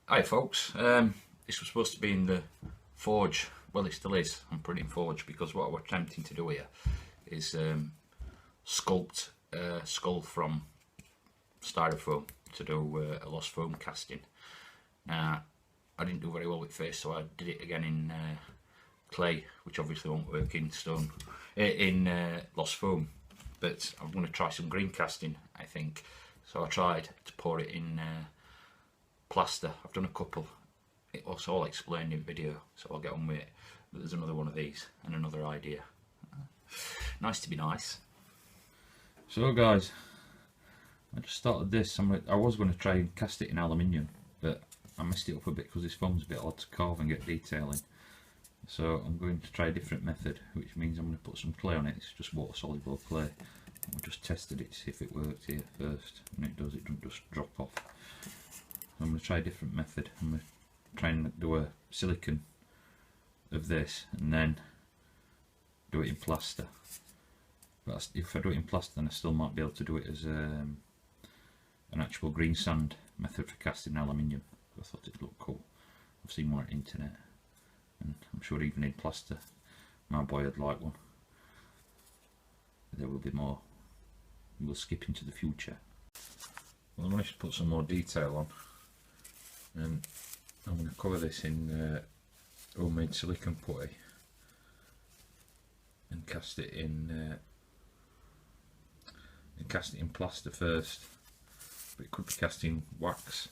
Hi folks, this was supposed to be in the forge. Well, it still is. I'm printing forge because what we're attempting to do here is sculpt a skull from styrofoam to do a lost foam casting. Now, I didn't do very well with face, so I did it again in clay, which obviously won't work in stone, in lost foam. But I'm going to try some green casting, I think. So I tried to pour it in plaster. I've done a couple. It was all explained in video, so I'll get on with it. But there's another one of these and another idea. Nice to be nice. So guys, I just started this. I was going to try and cast it in aluminium, but I messed it up a bit because this foam's a bit hard to carve and get detail in. So I'm going to try a different method, which means I'm going to put some clay on it. It's just water soluble clay. We just tested it to see if it worked here first, and it does. It doesn't just drop off. I'm going to try a different method. I'm going to try and do a silicone of this and then do it in plaster. But if I do it in plaster, then I still might be able to do it as an actual green sand method for casting aluminium. I thought it looked cool. I've seen one on the internet, and I'm sure even in plaster my boy would like one. There will be more. We'll skip into the future. Well, I managed to put some more detail on, and I'm going to cover this in homemade silicone putty and cast it in plaster first. But it could be cast in wax,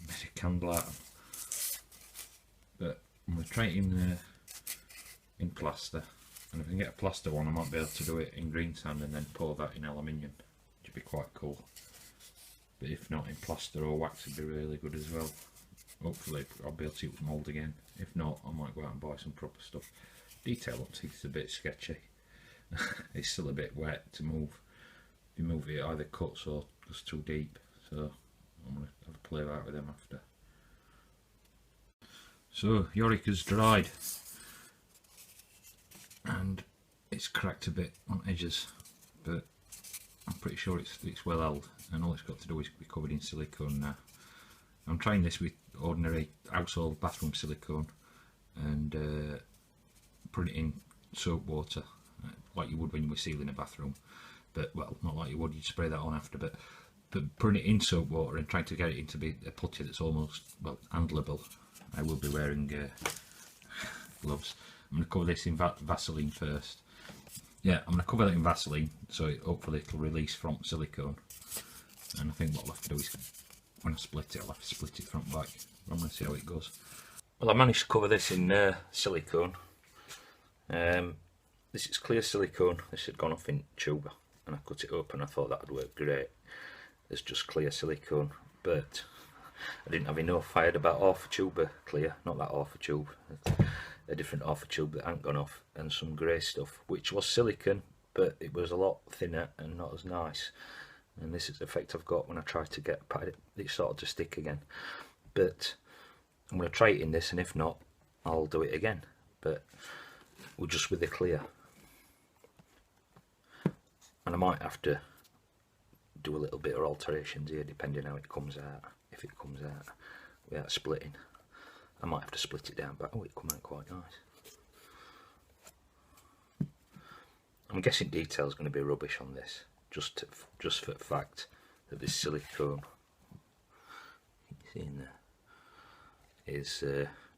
maybe candle out. But I'm going to try it in plaster, and if I can get a plaster one, I might be able to do it in green sand and then pour that in aluminium, which would be quite cool. But if not, in plaster or wax would be really good as well. Hopefully I'll be able to mould again. If not, I might go out and buy some proper stuff. Detail on teeth is a bit sketchy. It's still a bit wet to move. If you move it, it either cuts or goes too deep. So I'm going to have a play about with them after. So Yorick has dried and it's cracked a bit on edges, but I'm pretty sure it's well held, and all it's got to do is be covered in silicone now. I'm trying this with ordinary household bathroom silicone and put it in soap water like you would when you were sealing a bathroom, but well, not like you would, you'd spray that on after, but putting it in soap water and trying to get it into be a putty that's almost, well, handleable. I will be wearing gloves. I'm going to cover this in Vaseline first. Yeah, I'm going to cover that in Vaseline, so hopefully it'll release from silicone. And I think what I'll have to do is, when I split it, I'll have to split it front back. I'm going to see how it goes. Well, I managed to cover this in silicone. This is clear silicone. This had gone off in tube, and I cut it open. I thought that would work great. It's just clear silicone, but I didn't have enough. I had about half a tube of clear, not that half a tube, a different half a tube that hadn't gone off, and some grey stuff, which was silicone, but it was a lot thinner and not as nice. And this is the effect I've got when I try to get it sort of to stick again. But I'm going to try it in this, and if not, I'll do it again. But we're just with the clear, and I might have to do a little bit of alterations here depending how it comes out. If it comes out without splitting, I might have to split it down, but oh, it come out quite nice. I'm guessing detail is going to be rubbish on this, just for the fact that this silicone, you see in there, is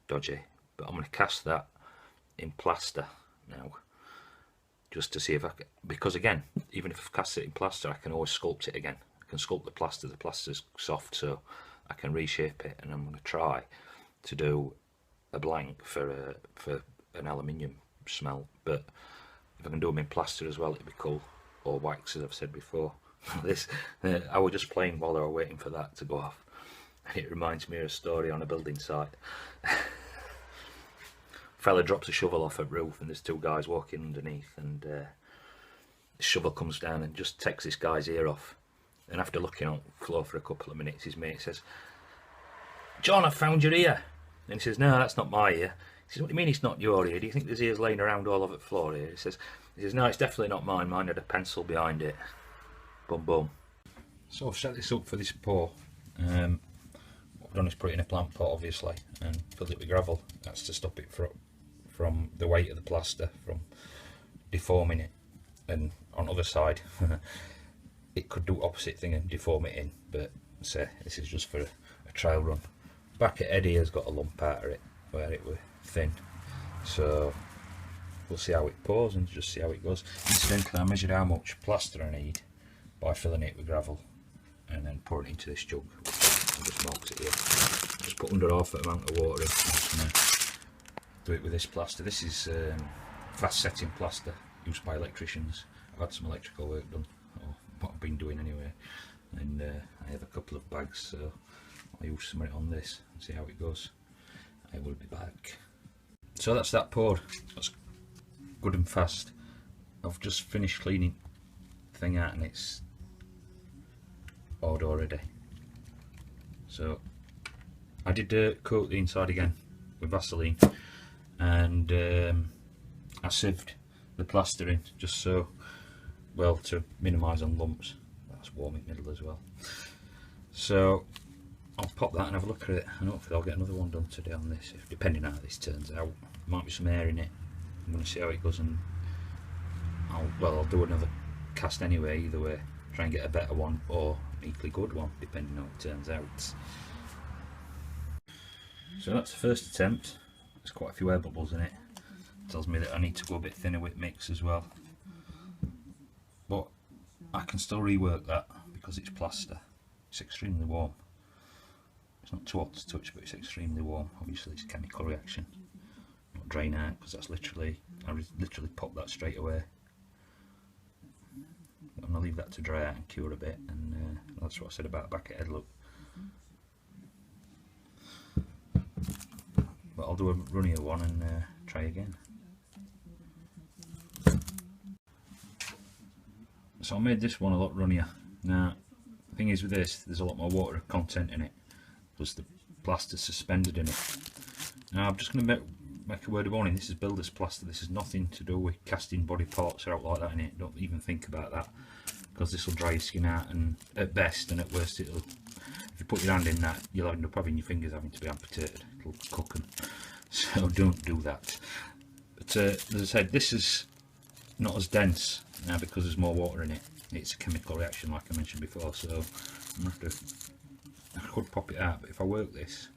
dodgy. But I'm going to cast that in plaster now, just to see if I can, because again, even if I've cast it in plaster, I can always sculpt it again. I can sculpt the plaster. The plaster's soft, so I can reshape it, and I'm going to try to do a blank for an aluminium smell. But if I can do them in plaster as well, it'd be cool, or wax, as I've said before. This I was just playing while I was waiting for that to go off, and it reminds me of a story on a building site. Fella drops a shovel off a roof, and there's two guys walking underneath, and the shovel comes down and just takes this guy's ear off. And after looking on the floor for a couple of minutes, his mate says, "John, I found your ear." And he says, "No, that's not my ear." He says, "What do you mean it's not your ear? Do you think there's ears laying around all over the floor here?" He says, "No, it's definitely not mine. Mine had a pencil behind it." Boom, boom. So I've set this up for this pour. What I've done is put it in a plant pot obviously and filled it with gravel. That's to stop it from the weight of the plaster from deforming it. And on the other side it could do opposite thing and deform it in, but say this is just for a trial run. Back at Eddie has got a lump out of it where it was thin, so we'll see how it pours and just see how it goes. Incidentally, I measured how much plaster I need by filling it with gravel and then pouring it into this jug. I'll just marks it here. Just put under half the amount of water in. I'm just going to do it with this plaster. This is fast setting plaster used by electricians. I've had some electrical work done, or what I've been doing anyway, and I have a couple of bags, so I'll use some of it on this and see how it goes. I will be back. So that's that poured. That's good and fast. I've just finished cleaning the thing out and it's poured already. So I did coat the inside again with Vaseline, and I sieved the plaster in just so, well, to minimise on lumps. That's warm in the middle as well. So I'll pop that and have a look at it, and hopefully I'll get another one done today on this, depending on how this turns out. Might be some air in it. I'm going to see how it goes, and I'll do another cast anyway, either way, try and get a better one or an equally good one, depending on how it turns out. So that's the first attempt. There's quite a few air bubbles in it. Tells me that I need to go a bit thinner with mix as well, but I can still rework that because it's plaster. It's extremely warm. It's not too hot to touch, but it's extremely warm. Obviously it's a chemical reaction, not drain out, because that's literally, I literally pop that straight away. I'm going to leave that to dry out and cure a bit, and that's what I said about back at head look. But I'll do a runnier one and try again. So I made this one a lot runnier. Now the thing is with this, there's a lot more water content in it, plus the plaster suspended in it. Now I'm just going to make a word of warning, this is builder's plaster. This is nothing to do with casting body parts or out like that in it. Don't even think about that, because this will dry your skin out, and at best and at worst it'll, if you put your hand in that, you'll end up having your fingers having to be amputated. It'll cook them, so don't do that. But as I said, this is not as dense now because there's more water in it. It's a chemical reaction like I mentioned before, so I'm going to have to, I could pop it out, but if I work this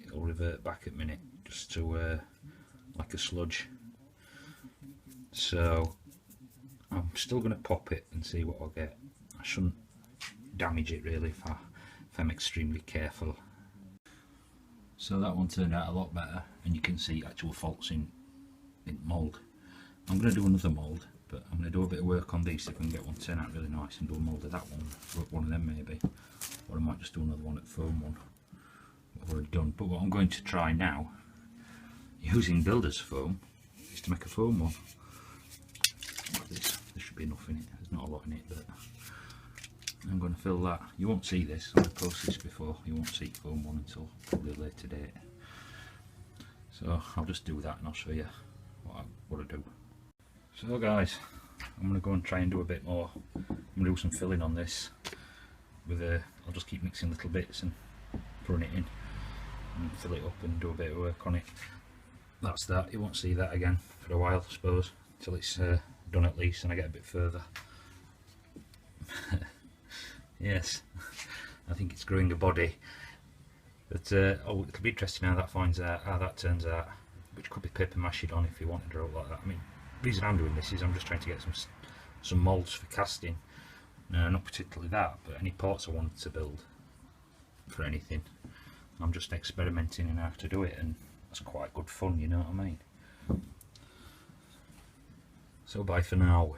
it'll revert back a minute just to like a sludge. So I'm still going to pop it and see what I'll get. I shouldn't damage it really if I'm extremely careful. So that one turned out a lot better, and you can see actual faults in mould. I'm going to do another mould, but I'm going to do a bit of work on these so if I can get one to turn out really nice, and do a mould of that one of them maybe, or I might just do another one at foam one I've already done. But what I'm going to try now, using builder's foam, is to make a foam one. Like this. There should be enough in it. There's not a lot in it, but I'm going to fill that. You won't see this. I'm going to post this before. You won't see foam one until probably a later date. So I'll just do that and I'll show you what I do. So guys, I'm going to go and try and do a bit more. I'm going to do some filling on this with I'll just keep mixing little bits and throwing it in and fill it up and do a bit of work on it. That's that. You won't see that again for a while, I suppose, until it's done at least and I get a bit further. Yes, I think it's growing a body, but it'll be interesting how that turns out, which could be paper mashed on if you wanted to roll like that. I mean, the reason I'm doing this is I'm just trying to get some moulds for casting. Not particularly that, but any parts I wanted to build for anything. I'm just experimenting in how to do it, and that's quite good fun, you know what I mean? So bye for now.